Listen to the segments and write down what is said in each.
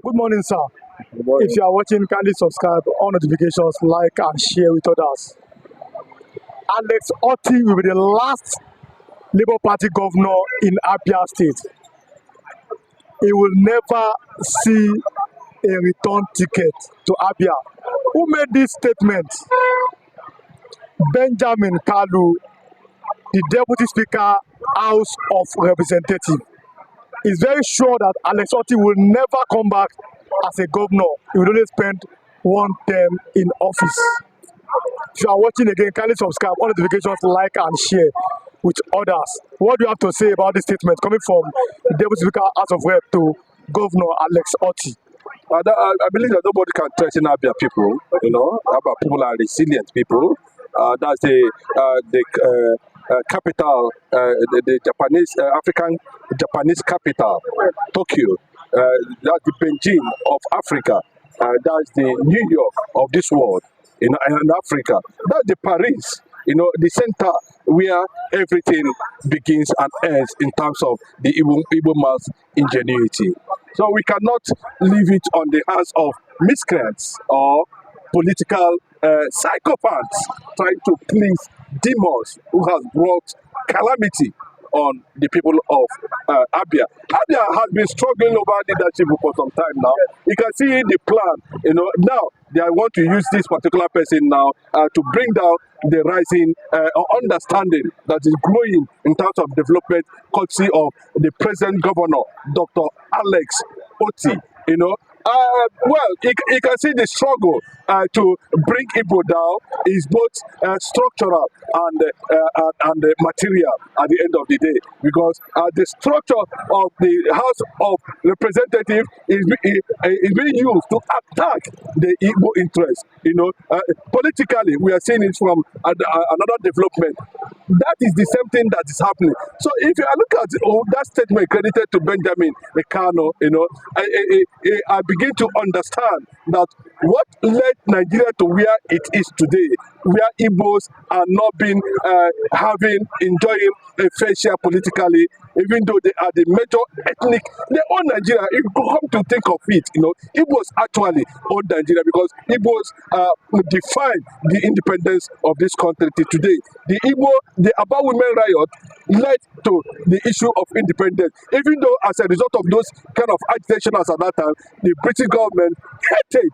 Good morning, sir. Good morning. If you are watching, kindly subscribe, on notifications, like and share with others. Alex Otti will be the last Labour Party governor in Abia State. He will never see a return ticket to Abia. Who made this statement? Benjamin Kalu, the Deputy Speaker, House of Representatives. Is very sure that Alex Otti will never come back as a governor. He will only spend one term in office. If you are watching again, kindly subscribe, on notifications, like and share with others. What do you have to say about this statement coming from the Deputy Speaker House of Rep to Governor Alex Otti? I believe that nobody can threaten Abia people. Abia people are resilient people. That's the capital, the Japanese, Japanese capital, Tokyo. That's the Beijing of Africa. That's the New York of this world, in Africa. That's the Paris, the center where everything begins and ends in terms of the Igbo man's ingenuity. So we cannot leave it on the hands of miscreants or political psychopaths trying to please demons who has brought calamity on the people of Abia. Abia has been struggling over leadership for some time now. You can see the plan. Now they want to use this particular person now to bring down the rising understanding that is growing in terms of development, courtesy of the present governor, Dr. Alex Otti. Well, you can see the struggle to bring Igbo down is both structural and material at the end of the day, because the structure of the House of Representatives is being used to attack the Igbo interest. Politically, we are seeing it from another development. That is the same thing that is happening. So if you look at that statement credited to Benjamin Ekano, I begin to understand that what led Nigeria to where it is today, where Igbos are not enjoying a fair share politically, even though they are the major ethnic, they own Nigeria. If you come to think of it, Igbos actually own Nigeria, because Igbos define the independence of this country today. The Abba Women Riot led to the issue of independence, even though as a result of those kind of agitation at that time, the British government hated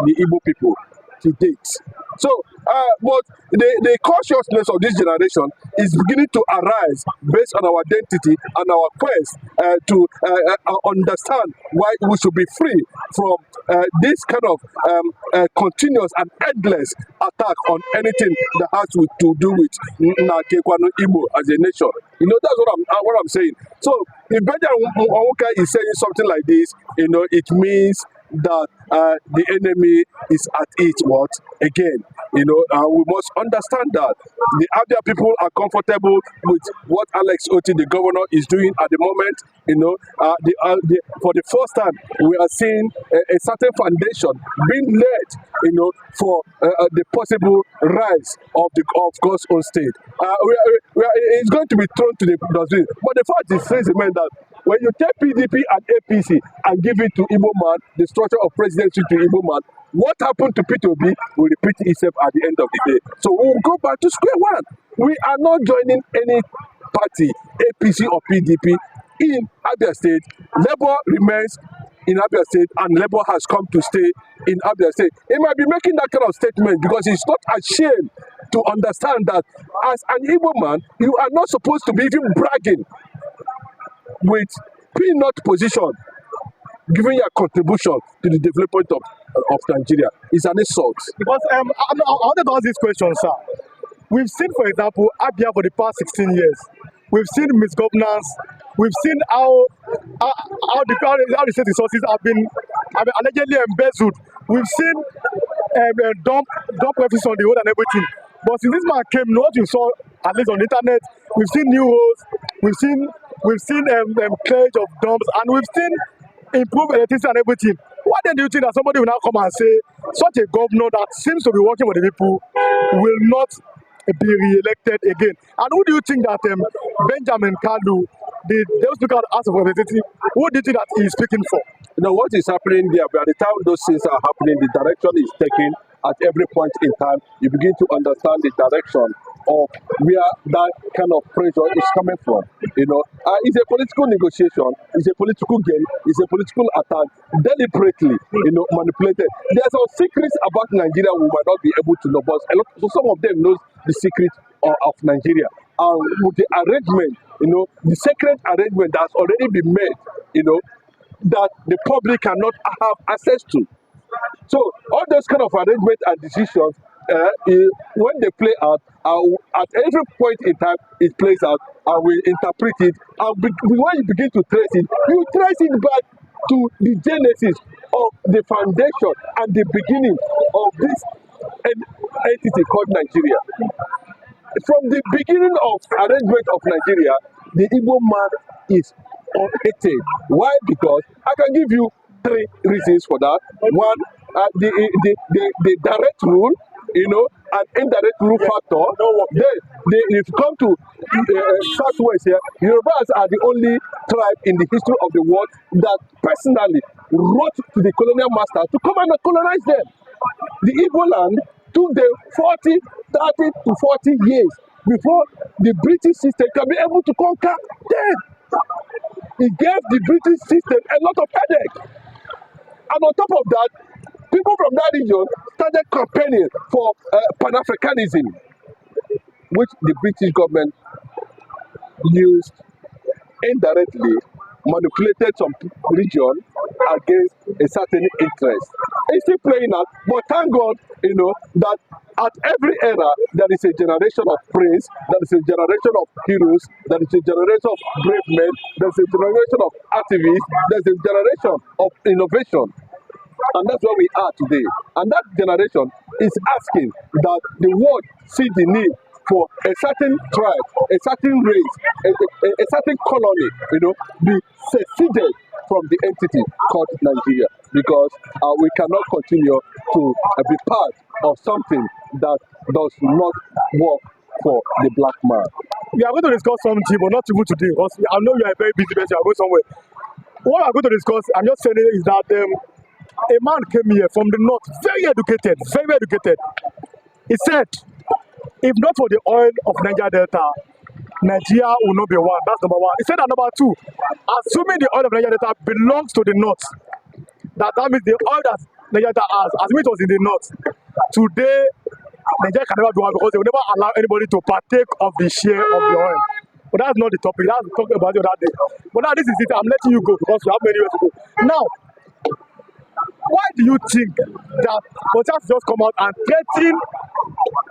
the Igbo people to date. So, but the consciousness of this generation is beginning to arise based on our identity and our quest to understand why we should be free from this kind of continuous and endless attack on anything that has to do with Igbo as a nation. That's what I'm saying. So, if Benjamin Onwuka is saying something like this, it means that the enemy is at it again. We must understand that the Abia people are comfortable with what Alex Otti, the governor, is doing at the moment. For the first time, we are seeing a certain foundation being laid, for the possible rise of God's own state. It's going to be thrown to the dustbin. But the fact is, that when you take PDP and APC and give it to Igbo man, the structure of presidency to Igbo man, what happened to P2B will repeat itself at the end of the day. So we will go back to square one. We are not joining any party, APC or PDP, in Abia State. Labour remains in Abia State, and Labour has come to stay in Abia State. He might be making that kind of statement because he's not ashamed to understand that as an Igbo man, you are not supposed to be even bragging with peanut position, giving your contribution to the development of Nigeria. Is an insult. Because I wanted to ask this question, sir. We've seen, for example, Abia for the past 16 years. We've seen misgovernance. We've seen how the state resources have been allegedly embezzled. We've seen dump refugees on the road and everything. But since this man came, what you saw, at least on the internet, we've seen new roads, we've seen clearance of dumps, and we've seen improved electricity and everything. Why then do you think that somebody will now come and say such a governor that seems to be working for the people will not be re-elected again? And who do you think that Benjamin Kalu, the Speaker of the House of Representatives, who do you think that he is speaking for? what is happening there, by the time those things are happening, the direction is taken at every point in time. You begin to understand the direction of where that kind of pressure is coming from. It's a political negotiation, it's a political game, it's a political attack, deliberately, manipulated. There are some secrets about Nigeria we might not be able to know, but so some of them knows the secret of Nigeria. And with the arrangement, the secret arrangement that's already been made, that the public cannot have access to. So all those kind of arrangements and decisions, when they play out, at every point in time it plays out, and we interpret it. And when you begin to trace it, you trace it back to the genesis of the foundation and the beginning of this entity called Nigeria. From the beginning of arrangement of Nigeria, the Igbo man is unhated. Why? Because I can give you three reasons for that. One, the direct rule, and indirect rule factor. Then, if you come to Southwest here, Yorubas are the only tribe in the history of the world that personally wrote to the colonial master to come and colonize them. The Igbo land took them 30 to 40 years before the British system can be able to conquer them. It gave the British system a lot of headache. And on top of that, people from that region started campaigning for Pan-Africanism, which the British government used indirectly, manipulated some region against a certain interest. It's still playing out, but thank God, that at every era there is a generation of praise, there is a generation of heroes, there is a generation of brave men, there is a generation of activists, there is a generation of innovation. And that's where we are today. And that generation is asking that the world see the need for a certain tribe, a certain race, a certain colony, be seceded from the entity called Nigeria, because we cannot continue to be part of something that does not work for the black man. We are going to discuss something, but not even today, because I know you are a very busy person, you are going somewhere. What I'm going to discuss, I'm just saying, is that a man came here from the north, very educated, very educated. He said, if not for the oil of Niger Delta, Nigeria will not be one. That's number one. He said that number two, assuming the oil of Niger Delta belongs to the north, that means the oil that Niger Delta has, assuming it was in the north, today Nigeria can never be one because they will never allow anybody to partake of the share of the oil. But that's not the topic. That's the talking about the other day. But now this is it. I'm letting you go because you have many ways to go. Now, why do you think that politicians just come out and threaten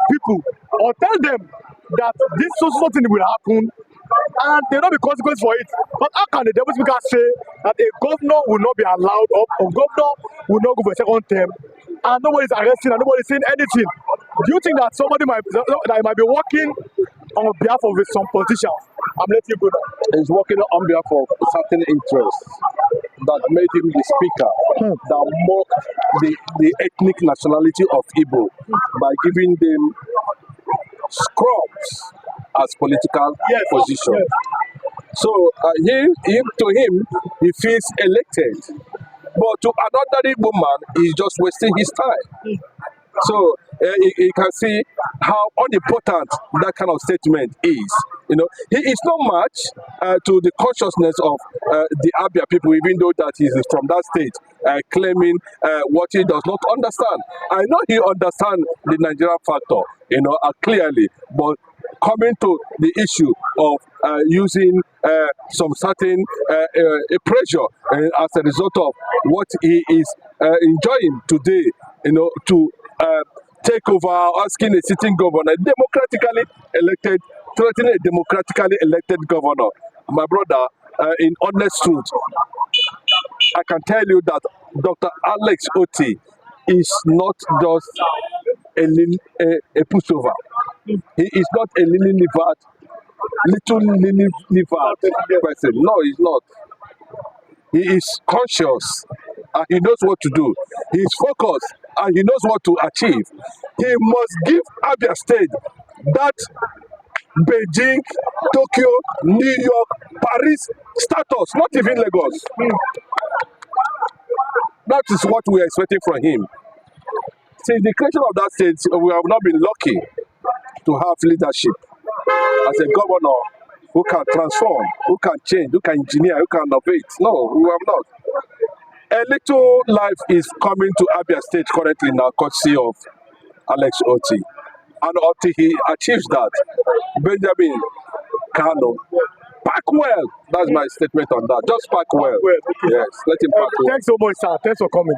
people or tell them that this social thing will happen and there will not be consequence for it? But how can the devil speaker say that a governor will not be allowed up, or governor will not go for a second term, and nobody's arresting and nobody's saying anything? Do you think that somebody might be working on behalf of some politicians? I'm letting you go now. He's working on behalf of certain interests that made him the speaker that mocked the ethnic nationality of Igbo by giving them scrubs as political position. Yes. So to him, he feels elected. But to another Igbo man, he's just wasting his time. So you can see how unimportant that kind of statement is. He is not much to the consciousness of the Abia people, even though that he is from that state, claiming what he does not understand. I know he understands the Nigerian factor, clearly, but coming to the issue of using some certain pressure as a result of what he is enjoying today, to take over, asking a sitting governor, democratically elected, threatening a democratically elected governor. My brother, in honest truth, I can tell you that Dr. Alex Otti is not just a pushover. He is not a little lily-livered person. No, he's not. He is conscious and he knows what to do. He is focused and he knows what to achieve. He must give Abia State that Beijing, Tokyo, New York, Paris status, not even Lagos. That is what we are expecting from him. Since the creation of that state, we have not been lucky to have leadership as a governor who can transform, who can change, who can engineer, who can innovate. No, we have not. A little life is coming to Abia State currently now, courtesy of Alex Otti. And until he achieves that, Benjamin Kalu, pack well. That's my statement on that. Just pack well. Well, okay. Yes, let him pack well. Thanks so much, sir. Thanks for coming.